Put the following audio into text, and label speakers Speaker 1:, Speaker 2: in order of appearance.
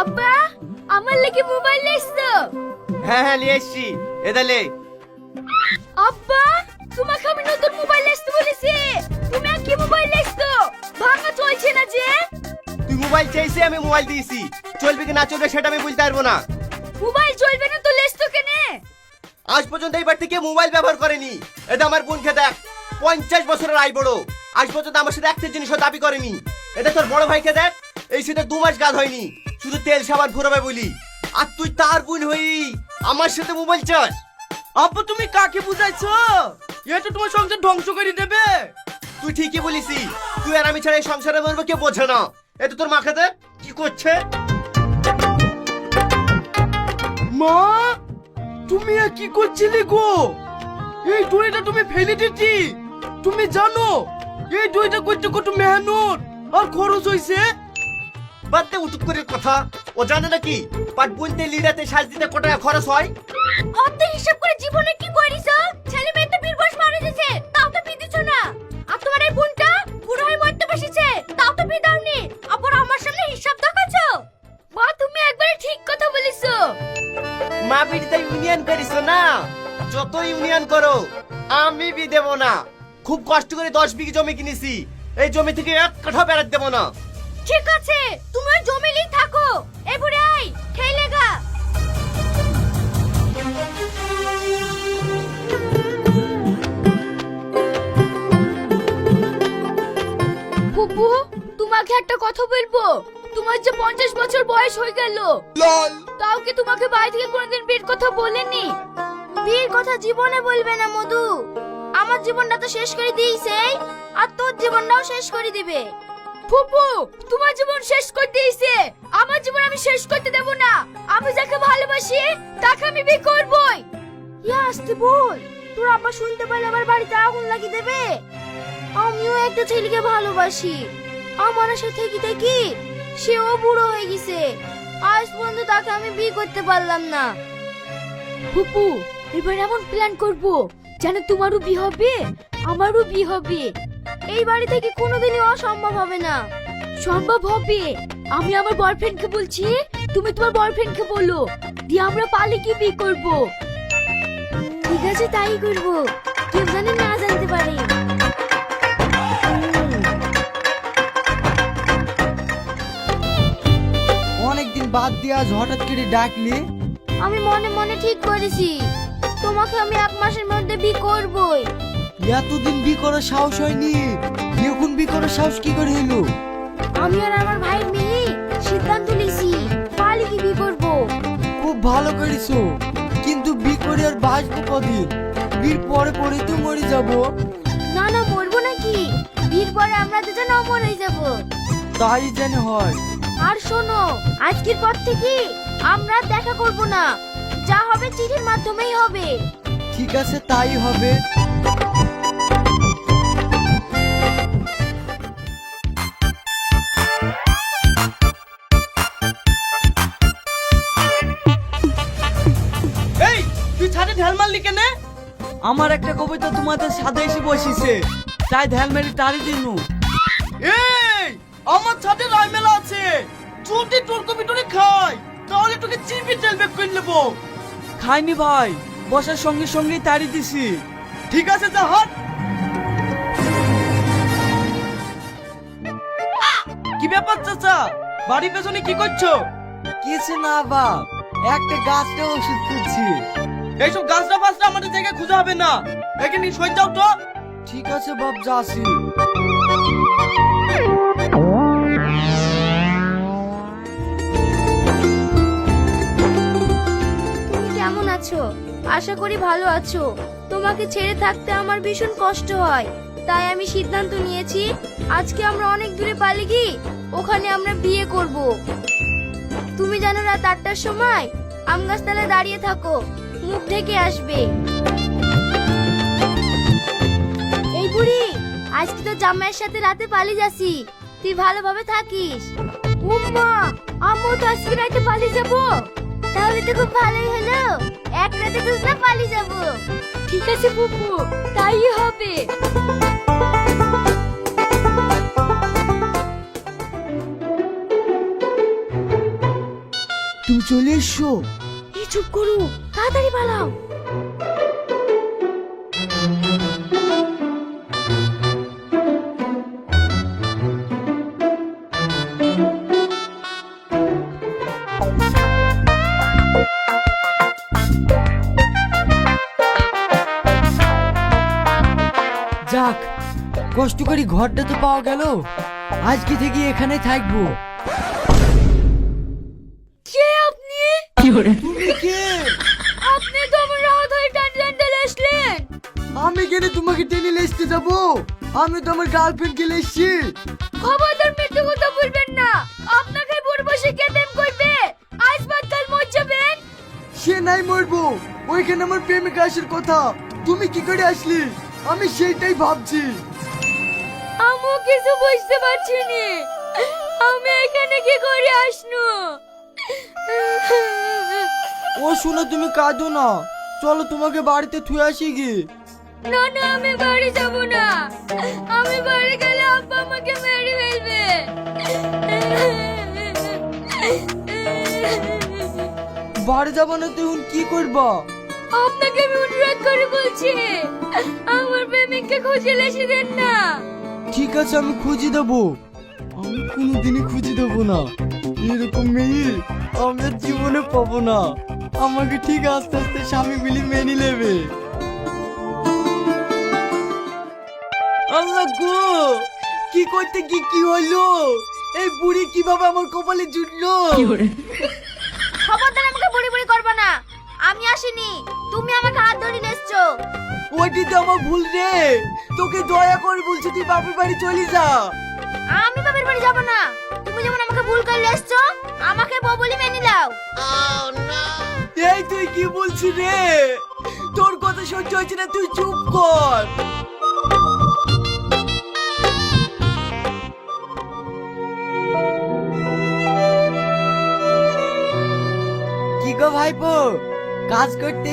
Speaker 1: আব্বা, আমার লাগি মোবাইল এসছো?
Speaker 2: হ্যাঁ হ্যাঁ নিয়ে এসছি, এটা লে।
Speaker 1: আব্বা, তোমাকে আমি নতুন মোবাইল আসতে বলেছি, তুমি আর কি মোবাইল আসছো? ভাঙা চলছে না যে।
Speaker 2: তুই মোবাইল চাইছি, আমি মোবাইল দিয়েছি, চলবে কি না চলবে সেটা আমি বলতে পারবো না।
Speaker 1: মোবাইল চলবে না তো লেসতো কেনে?
Speaker 2: আজ পর্যন্ত এইবার থেকে মোবাইল ব্যবহার করেনি। এটা আমার বোনকে দেখ, 50 বছরের আই বড়, আজ পর্যন্ত আমার সাথে একটা জিনিসও দাবি করেনি। এটা তোর বড় ভাইকে দেখ, এই সাথে 2 মাস গাদ হয়নি, শুধু তেল সাবান ফুরাবে বলি। আর তুই তার বোন হই আমার সাথে মোবাইল চাস?
Speaker 3: আব্বু তুমি কাকে বুঝাইছো? এটা তোমার সংসার ধ্বংস করে দেবে।
Speaker 2: তুই ঠিকই বলিসি, তুই আর আমি ছাড়া এই সংসারে মরবো কেউ বোঝে না। এটা তোর মাকে দেখ কি করছে।
Speaker 3: মা, তুমি আর কি করছিলে গো? এই দড়িটা তুমি ফেলে দিতি। তুমি জানো এই দড়িটা করতে কত মেহনত আর খরচ হইছে?
Speaker 2: বাদতে উটুক করে কথা, ও জানে নাকি পাট বুনতে লিড়াতে সাজ দিতে কত টাকা খরচ হয়?
Speaker 1: অত হিসাব করে জীবনে কি করিছো? ছেলে মেয়ে তো 20 বয়স মারা গেছে, তাও তো বিদিছো না। আর তোমার এই বোনটা বুড়ো হয়ে মরতে বসেছে, তাও তো বিদাওনি। আবার আমার সামনে হিসাব দেখাচ্ছো? মা, তুমি একবারে ঠিক কথা বলিছো।
Speaker 2: মা বিড়িতে ইউনিয়ন করিস না, যত ইউনিয়ন করো আমি বি দেব না। খুব কষ্ট করে 10 বিঘি জমি কিনেছি, এই জমি থেকে 1 কাঠা বেড়াত দেব না।
Speaker 1: ঠিক আছে, তুমি ওই জমিলেই থাকো। এই বুড়ি আই, খেয়ে লেগা। ফুপু, তোমাকে একটা কথা বলবো। তোমার যে 50 বছর বয়স হয়ে গেল, তাও কি তোমাকে বাড়ি থেকে কোনোদিন বিয়ের কথা বলেনি? বিয়ের কথা জীবনে বলবে না মধু। আমার জীবনটা তো শেষ করে দিয়েছে, আর তোর জীবনটাও শেষ করে দিবে। ফুপু, তোমার জীবন শেষ করে দিয়েছে, আমার জীবন আমি শেষ করতে দেব না। আমি যাকে ভালোবাসি তাকে আমি বিয়ে করবই। ইয়া আসতে বল, তোর আব্বা শুনতে পারলে আমার বাড়িতে আগুন লাগিয়ে দেবে। আমিও একটা ছেলেকে ভালোবাসি, আমার সাথে থেকে থেকে সেও বুড়ো হয়ে গেছে, আজ পর্যন্ত তাকে আমি বিয়ে করতে পারলাম না। ফুপু, এবার এমন প্ল্যান করব যেন তোমারও বিয়ে হবে আমারও বিয়ে হবে। এই বাড়ি থেকে কোনোদিনই অসম্ভব হবে না। সম্ভব হবে। আমি আমার বয়ফ্রেন্ডকে বলছি, তুমি তোমার বয়ফ্রেন্ডকে বলো, দিয়ে আমরা পালিয়ে গিয়ে বিয়ে করব। ঠিক আছে, তাই করব। কেউ জানি না জানতে পারে।
Speaker 3: অনেকদিন বাদ দিয়ে আজ হঠাৎ করে ডাকলি।
Speaker 1: আমি মনে মনে ঠিক করেছি, তোমাকে আমি 1 মাসের মধ্যে বিয়ে করবই।
Speaker 3: এতদিন বি করার সাহস হয়নি, এখন বি করার সাহস কি করে হলো?
Speaker 1: আমি আর আমার ভাই মিলে সিদ্ধান্ত নিয়েছি পালিয়ে বিয়ে করব।
Speaker 3: খুব ভালো করেছো, কিন্তু বি করে আর বাঁচবো কদিন? বিয়ের পরে পরে তো মরে যাব।
Speaker 1: না না, মরবো নাকি? বিয়ের পরে আমরা দুজন অমর হয়ে যাব।
Speaker 3: তাই যেন হয়।
Speaker 1: আর শোনো, আজকের পর থেকে আমরা আর দেখা করব না, যা হবে চিঠির মাধ্যমেই হবে।
Speaker 3: ঠিক আছে, তাই হবে। এই তুই ছাদে ঢাল মারলি কেন? আমার একটা কবিতা তোমাদের সাথে এসে বসেছে, তাই ঢাল মেরে তাড়ি দিনু। এই আমার ছাদে রাই মেলা আছে, যদি তোর কবিতারে খাই তাহলে তোকে চিপে তেল বেক করে নেবো। খাইনি ভাই, বসার সঙ্গে সঙ্গেই তাড়ি দিছি। ঠিক আছে, যা হাট। কি ব্যাপার চাচা, বাড়ির পেছনে কি করছো? কিছু না বাপ, একটা গাছটা ওষুধ খুঁজছি। এইসব গাছটা ফাছটা আমাদের জায়গায় খুঁজে হবে না, এখানে সই যাও তো। ঠিক আছে বাপ, যাচ্ছি।
Speaker 1: তুমি কেমন আছো? আশা করি ভালো আছো। তোমাকে ছেড়ে থাকতে আমার ভীষণ কষ্ট হয়, তাই আমি সিদ্ধান্ত নিয়েছি আজকে আমরা অনেক দূরে পালিয়ে গিয়ে ওখানে আমরা বিয়ে করব। তুমি জানো রাত 8টার সময় আম গাছতলায় দাঁড়িয়ে থাকো, মুখ ঢেকে আসবে। এই বুড়ি, আজকে তো জামাইয়ের সাথে রাতে পালিয়ে যাচ্ছি, তুই ভালোভাবে থাকিস। উম্মা, আম্মু তো আজকে রাতে পালিয়ে যাবো। তাহলে তো খুব ভালোই হলো, এক রাতে দুজনে পালিয়ে যাবো। ঠিক আছে ফুপু, তাই হবে।
Speaker 3: তুমি চলে এসো।
Speaker 1: এই চুপ করো, তাড়াতাড়ি পালাও।
Speaker 3: যাক, কষ্ট করে ঘরটা তো পাওয়া গেল। আজকে থেকে এখানে থাকবো।
Speaker 1: কে আপনি?
Speaker 3: তুমি কে?
Speaker 1: আপনি তো আমার রাত হয়ে টানতে আসলেন।
Speaker 3: আমি কেন তোমাকে টেনে লেসতে যাব? আমি তো আমার গার্লফ্রেন্ড কে লেসছি।
Speaker 1: খবরদার মিথ্যে কথা বলবেন না। আপনাকে বুড়ো বসে কে প্রেম করবে? আজ বাদ কাল মর যাবেন।
Speaker 3: সে নাই মরবো, ওইখানে আমার প্রেমিকা আসার কথা। তুমি কি করে আসলি? আমি সেইটাই ভাবছি।
Speaker 1: আমিও কিছু বুঝতে পারছি না। আমি এখানে কি করে আসনু?
Speaker 3: ও শোনো, তুমি কাঁদো না। চলো তোমাকে বাড়িতে থুয়ে আসি গি।
Speaker 1: না না, আমি বাড়ি যাব না। আমি বাড়ি গেলে আব্বা আমাকে মেরে ফেলবে।
Speaker 3: বাড়ি যাবো না তো এখন কি করবা?
Speaker 1: আপনাকে আমি অনুরোধ করে বলছি, আমার প্রেমিককে খুঁজে এসে দেন না।
Speaker 3: ঠিক আছে, আমি খুঁজে দেবো। আমি কোনোদিনই খুঁজে দেবো না। এরকম মেয়ে আমি আর জীবনে পাবো না। আমাকে ঠিক আস্তে আস্তে স্বামী বলে মেনে নেবে। আল্লাহ গো, কি করতে কি হলো? এই বুড়ি কিভাবে আমার কপালে জুটলো?
Speaker 1: খবরদার আমাকে বুড়ি বুড়ি করবে না। আমি আসিনি, তুমি আমাকে হাত ধরে এসছো।
Speaker 3: ওইটি তো আমার ভুল রে। তোকে দয়া করে বলছি, তুই বাপের বাড়ি চলে যা।
Speaker 1: আমি বাবার বাড়ি যাব না। তুমি যেমন আমাকে ভুল করে এসছো, আমাকে বউ বলি মেনে নাও।
Speaker 3: এই তুই কি বলছিস রে? তোর কথা সহ্য হচ্ছে না, তুই চুপ কর। কি গো ভাইপো, কাজ করতে